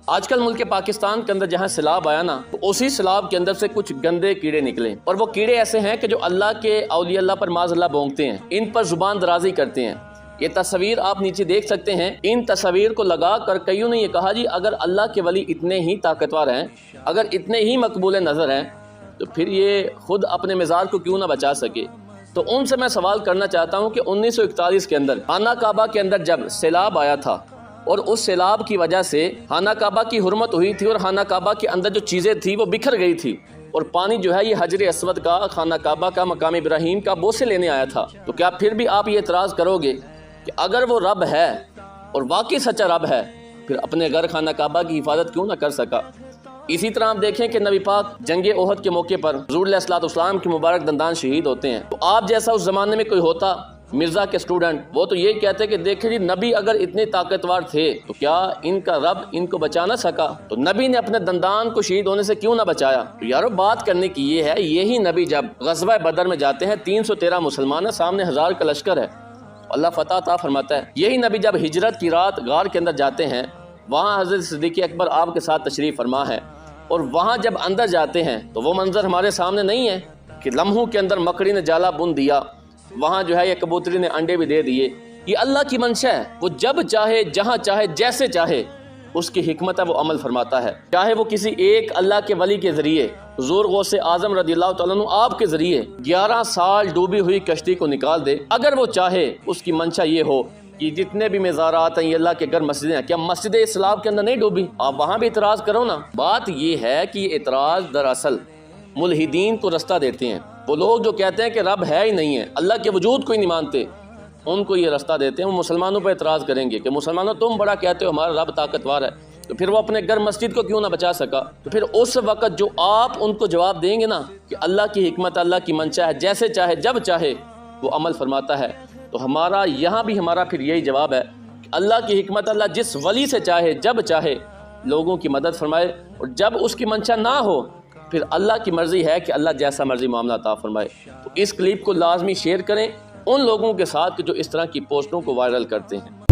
آج کل ملک پاکستان کے اندر جہاں سیلاب آیا نا، تو اسی سیلاب کے اندر سے کچھ گندے کیڑے نکلے، اور وہ کیڑے ایسے ہیں کہ جو اللہ کے اولیاء اللہ پر معاذ اللہ بھونکتے ہیں، ان پر زبان درازی کرتے ہیں۔ یہ تصویر آپ نیچے دیکھ سکتے ہیں۔ ان تصویر کو لگا کر کئیوں نے یہ کہا جی اگر اللہ کے ولی اتنے ہی طاقتور ہیں، اگر اتنے ہی مقبول نظر ہیں، تو پھر یہ خود اپنے مزاج کو کیوں نہ بچا سکے۔ تو ان سے میں سوال کرنا چاہتا ہوں کہ 1941 کے اندر خانہ کعبہ کے اندر جب سیلاب آیا تھا، اور اس سیلاب کی وجہ سے خانہ کعبہ کی حرمت ہوئی تھی، اور خانہ کعبہ کے اندر جو چیزیں تھیں وہ بکھر گئی تھی، اور پانی جو ہے یہ حجر اسود کا، خانہ کعبہ کا، مقام ابراہیم کا بوسے لینے آیا تھا۔ تو کیا پھر بھی آپ یہ اعتراض کرو گے کہ اگر وہ رب ہے اور واقعی سچا رب ہے، پھر اپنے گھر خانہ کعبہ کی حفاظت کیوں نہ کر سکا؟ اسی طرح آپ دیکھیں کہ نبی پاک جنگ احد کے موقع پر حضور علیہ الصلوۃ والسلام کے مبارک دندان شہید ہوتے ہیں۔ تو آپ جیسا اس زمانے میں کوئی ہوتا مرزا کے اسٹوڈنٹ، وہ تو یہ کہتے کہ دیکھیں جی نبی اگر اتنے طاقتور تھے تو کیا ان کا رب ان کو بچا نہ سکا؟ تو نبی نے اپنے دندان کو شہید ہونے سے کیوں نہ بچایا؟ تو یارو بات کرنے کی یہ ہے، یہی نبی جب غزوہ بدر میں جاتے ہیں، 313 مسلمان ہیں، سامنے 1000 کا لشکر ہے، اللہ فتح عطا فرماتا ہے۔ یہی نبی جب ہجرت کی رات غار کے اندر جاتے ہیں، وہاں حضرت صدیق اکبر آپ کے ساتھ تشریف فرما ہے، اور وہاں جب اندر جاتے ہیں تو وہ منظر ہمارے سامنے نہیں ہے کہ لمحوں کے اندر مکڑی نے جالا بن دیا، وہاں جو ہے یہ کبوتری نے انڈے بھی دے دیے۔ یہ اللہ کی منشا ہے، وہ جب چاہے، جہاں چاہے، جیسے چاہے، اس کی حکمت ہے، وہ عمل فرماتا ہے۔ چاہے وہ کسی ایک اللہ کے ولی کے ذریعے، حضور غوث اعظم رضی اللہ تعالیٰ عنہ آپ کے ذریعے 11 سال ڈوبی ہوئی کشتی کو نکال دے، اگر وہ چاہے، اس کی منشا یہ ہو کہ جتنے بھی مزارات ہیں یہ اللہ کے گھر مسجدیں ہیں، کیا مسجد اسلام کے اندر نہیں ڈوبی؟ آپ وہاں بھی اعتراض کرو نا۔ بات یہ ہے کہ یہ اعتراض دراصل ملحدین کو رستہ دیتے ہیں۔ وہ لوگ جو کہتے ہیں کہ رب ہے ہی نہیں ہے، اللہ کے وجود کو ہی نہیں مانتے، ان کو یہ رستہ دیتے ہیں۔ وہ مسلمانوں پہ اعتراض کریں گے کہ مسلمانوں تم بڑا کہتے ہو ہمارا رب طاقتور ہے، تو پھر وہ اپنے گھر مسجد کو کیوں نہ بچا سکا؟ تو پھر اس وقت جو آپ ان کو جواب دیں گے نا کہ اللہ کی حکمت، اللہ کی منشا ہے، جیسے چاہے، جب چاہے وہ عمل فرماتا ہے، تو ہمارا یہاں بھی ہمارا پھر یہی جواب ہے کہ اللہ کی حکمت، اللہ جس ولی سے چاہے، جب چاہے لوگوں کی مدد فرمائے، اور جب اس کی منشا نہ ہو پھر اللہ کی مرضی ہے کہ اللہ جیسا مرضی معاملہ عطا فرمائے۔ تو اس کلپ کو لازمی شیئر کریں ان لوگوں کے ساتھ کہ جو اس طرح کی پوسٹوں کو وائرل کرتے ہیں۔